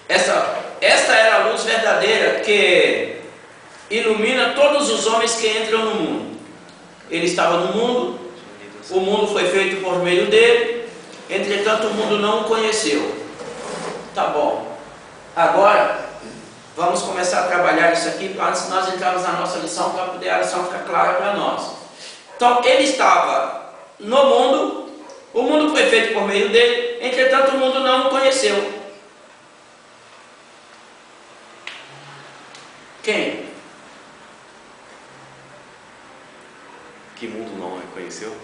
Esta era a luz verdadeira que ilumina todos os homens que entram no mundo. Ele estava no mundo, o mundo foi feito por meio dele, entretanto o mundo não o conheceu. Tá bom. Agora, vamos começar a trabalhar isso aqui, antes de nós entrarmos na nossa lição, para poder a lição ficar clara para nós. Então, ele estava no mundo, o mundo foi feito por meio dele, entretanto o mundo não o conheceu. Quem? Que mundo não reconheceu?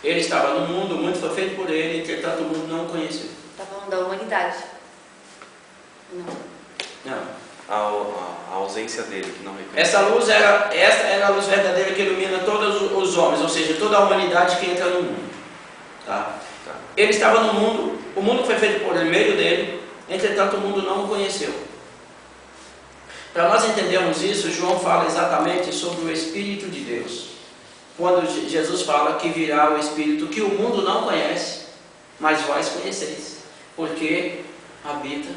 Ele estava no mundo, o mundo foi feito por ele, entretanto o mundo não o conheceu. Está falando da humanidade. Não. A ausência dele que não reconheceu. Essa era a luz verdadeira que ilumina todos os homens, ou seja, toda a humanidade que entra no mundo. Tá? Ele estava no mundo, o mundo foi feito por meio dele, entretanto o mundo não o conheceu. Para nós entendermos isso, João fala exatamente sobre o Espírito de Deus. Quando Jesus fala que virá o Espírito que o mundo não conhece, mas vós conheceis, porque habita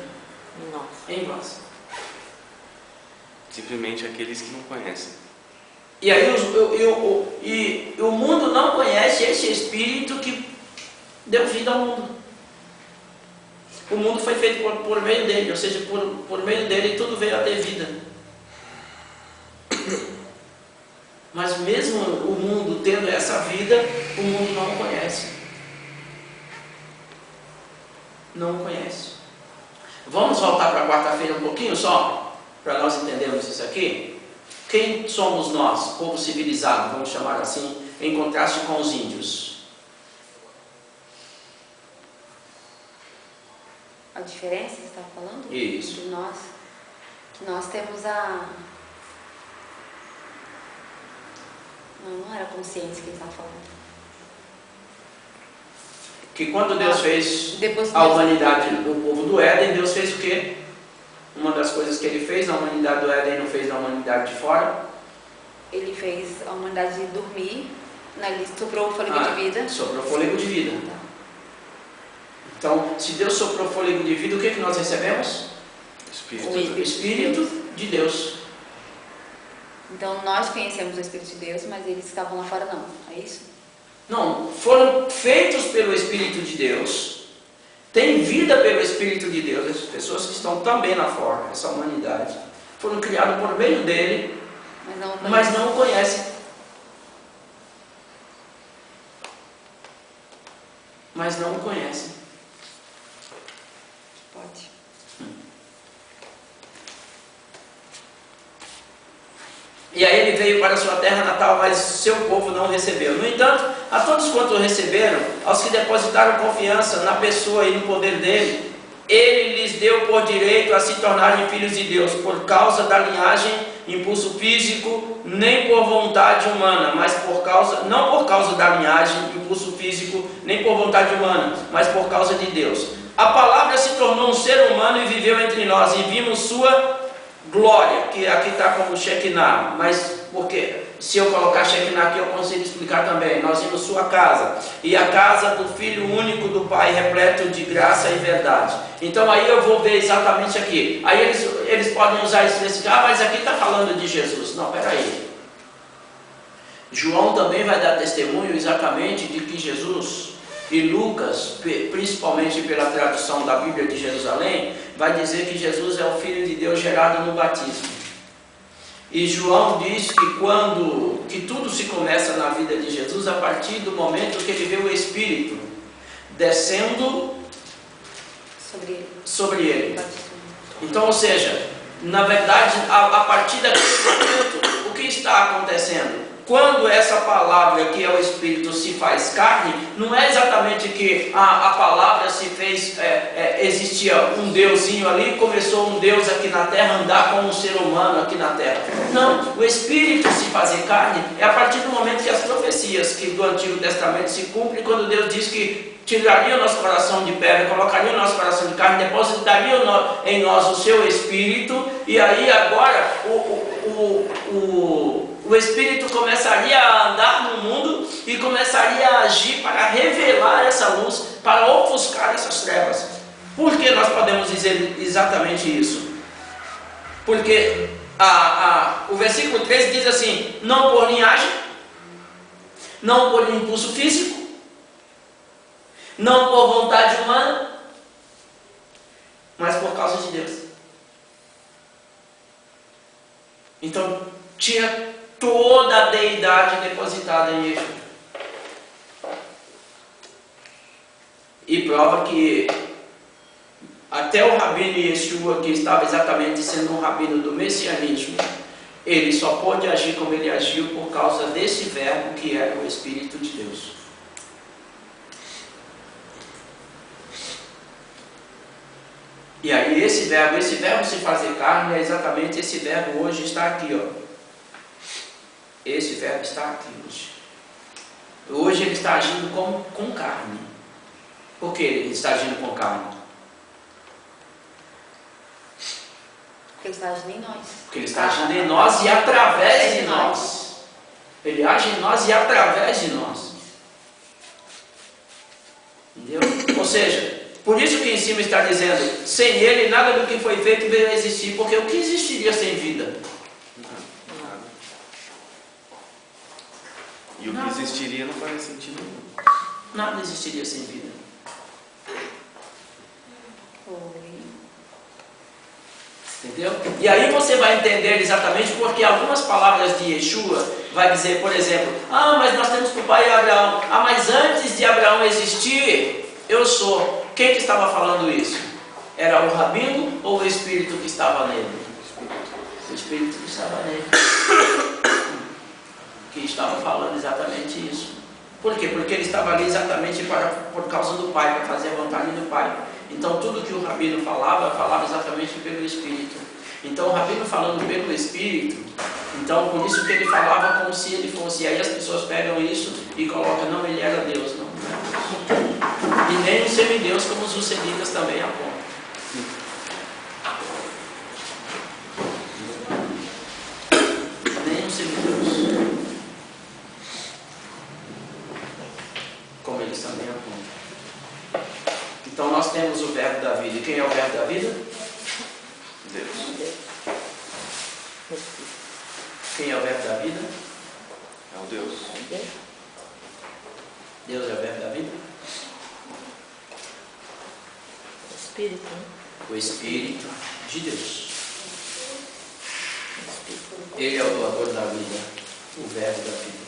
em vós. Simplesmente aqueles que não conhecem. E aí o mundo não conhece esse Espírito que deu vida ao mundo. O mundo foi feito por meio dele, ou seja, por meio dele tudo veio a ter vida. Mas mesmo o mundo tendo essa vida, o mundo não o conhece. Não o conhece. Vamos voltar para a quarta-feira um pouquinho só, para nós entendermos isso aqui. Quem somos nós, povo civilizado, vamos chamar assim, em contraste com os índios? A diferença que você estava falando? Isso. Entre nós, que nós temos a... Não era consciência que ele estava falando. Que quando Deus fez a humanidade do povo do Éden, Deus fez o quê? Uma das coisas que ele fez na humanidade do Éden, não fez na humanidade de fora? Ele fez a humanidade dormir, ele soprou o fôlego de vida. Soprou fôlego de vida. Então, se Deus soprou fôlego de vida, o que nós recebemos? O Espírito de Deus. Então, nós conhecemos o Espírito de Deus, mas eles que estavam lá fora não, é isso? Não, foram feitos pelo Espírito de Deus, têm vida pelo Espírito de Deus, as pessoas que estão também lá fora, essa humanidade, foram criadas por meio dele, mas não o conhecem. Mas não o conhecem. Pode. E aí ele veio para a sua terra natal, mas seu povo não recebeu. No entanto, a todos quantos receberam, aos que depositaram confiança na pessoa e no poder dele, ele lhes deu por direito a se tornarem filhos de Deus, por causa da linhagem, impulso físico, nem por vontade humana, mas não por causa da linhagem, impulso físico, nem por vontade humana, mas por causa de Deus. A palavra se tornou um ser humano e viveu entre nós, e vimos sua glória, que aqui está como Shekinah, mas porque se eu colocar Shekinah aqui eu consigo explicar também. Nós vimos sua casa, e a casa do Filho único do Pai, repleto de graça e verdade. Então aí eu vou ver exatamente aqui. Aí eles podem usar isso e especificar, mas aqui está falando de Jesus. Não, peraí. João também vai dar testemunho exatamente de que Jesus, e Lucas, principalmente pela tradução da Bíblia de Jerusalém, vai dizer que Jesus é o Filho de Deus gerado no batismo. E João diz que tudo se começa na vida de Jesus a partir do momento que ele vê o Espírito descendo sobre ele. Então, ou seja, na verdade, a partir daquele momento, o que está acontecendo? Quando essa palavra que é o Espírito se faz carne, não é exatamente que a palavra se fez, existia um deusinho ali, começou um Deus aqui na terra, andar como um ser humano aqui na terra. Não, o Espírito se fazer carne é a partir do momento que as profecias do Antigo Testamento se cumprem, quando Deus diz que tiraria o nosso coração de pedra, colocaria o nosso coração de carne, depositaria em nós o seu Espírito, e aí agora o Espírito começaria a andar no mundo e começaria a agir para revelar essa luz, para ofuscar essas trevas. Por que nós podemos dizer exatamente isso? Porque o versículo 13 diz assim: não por linhagem, não por impulso físico, não por vontade humana, mas por causa de Deus. Então, tinha toda a deidade depositada em Yeshua. E prova que até o rabino Yeshua, que estava exatamente sendo um rabino do messianismo, ele só pôde agir como ele agiu por causa desse verbo que era o Espírito de Deus. E aí esse verbo se fazer carne, é exatamente esse verbo hoje está aqui, ó. Esse verbo está aqui hoje. Hoje ele está agindo com carne. Por que ele está agindo com carne? Porque ele está agindo em nós. Porque ele está agindo em nós e através de nós. Ele age em nós e através de nós. Entendeu? Ou seja, por isso que em cima está dizendo, sem ele nada do que foi feito veio a existir, porque o que existiria sem vida? Nada. E o que existiria não faz sentido nenhum. Nada existiria sem vida. Entendeu? E aí você vai entender exatamente porque algumas palavras de Yeshua vai dizer, por exemplo, mas nós temos por pai Abraão. Mas antes de Abraão existir, eu sou. Quem que estava falando isso? Era o rabino ou o Espírito que estava nele? O Espírito que estava nele. Que estava falando exatamente isso. Por quê? Porque ele estava ali exatamente por causa do Pai, para fazer a vontade do Pai. Então tudo que o rabino falava exatamente pelo Espírito. Então o rabino falando pelo Espírito, então por isso que ele falava como se ele fosse. E aí as pessoas pegam isso e colocam, não, ele era Deus, não era Deus. E nem um semideus, como os usselitas também apontam. Nem um semideus, como eles também apontam. Então nós temos o verbo da vida. E quem é o verbo da vida? Deus. Quem é o verbo da vida? É o Deus. Deus é o verbo da vida? Espírito, né? O Espírito de Deus. Ele é o doador da vida, o verbo da vida.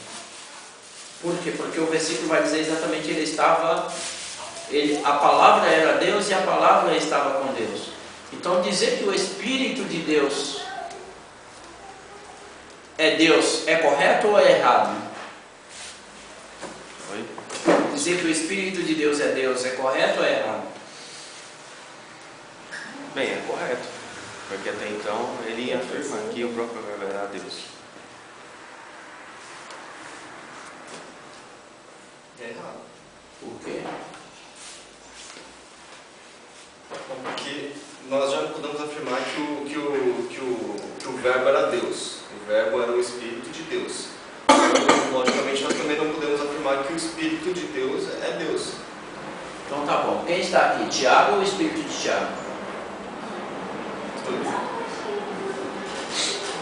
Por quê? Porque o versículo vai dizer exatamente a palavra era Deus e a palavra estava com Deus. Então dizer que o Espírito de Deus é Deus, é correto ou é errado? Oi? Dizer que o Espírito de Deus é correto ou é errado? Bem, é correto. Porque até então ele afirma que o próprio verbo era Deus. É errado. Por quê? Porque nós já podemos afirmar que o verbo era Deus. O verbo era o Espírito de Deus. Então, logicamente, nós também não podemos afirmar que o Espírito de Deus é Deus. Então tá bom. Quem está aqui? Tiago ou o Espírito de Tiago?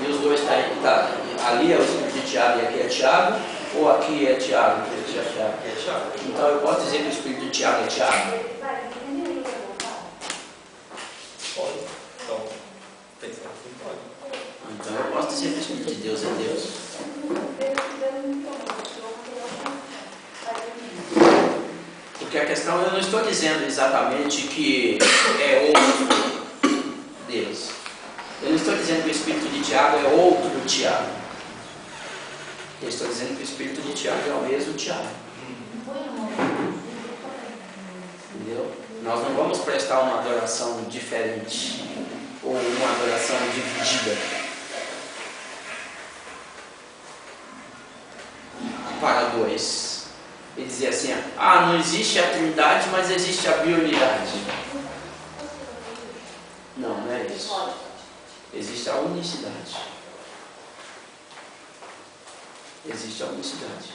E os dois estão aí. Ali é o Espírito de Tiago e aqui é Tiago? Ou aqui é Tiago? Aqui é Tiago. É Tiago. Então eu posso dizer que o Espírito de Tiago é Tiago? Pode. Então, pensando assim, pode. Então eu posso dizer que o Espírito de Deus é Deus. Porque a questão, eu não estou dizendo exatamente que é outro Deus. Eu não estou dizendo que o Espírito de Tiago é outro Tiago. Eu estou dizendo que o Espírito de Tiago é o mesmo Tiago. Entendeu? Nós não vamos prestar uma adoração diferente ou uma adoração dividida para dois. E dizer assim, não existe a trindade, mas existe a biunidade. Não, não é isso. Existe a unicidade. Existe a unicidade.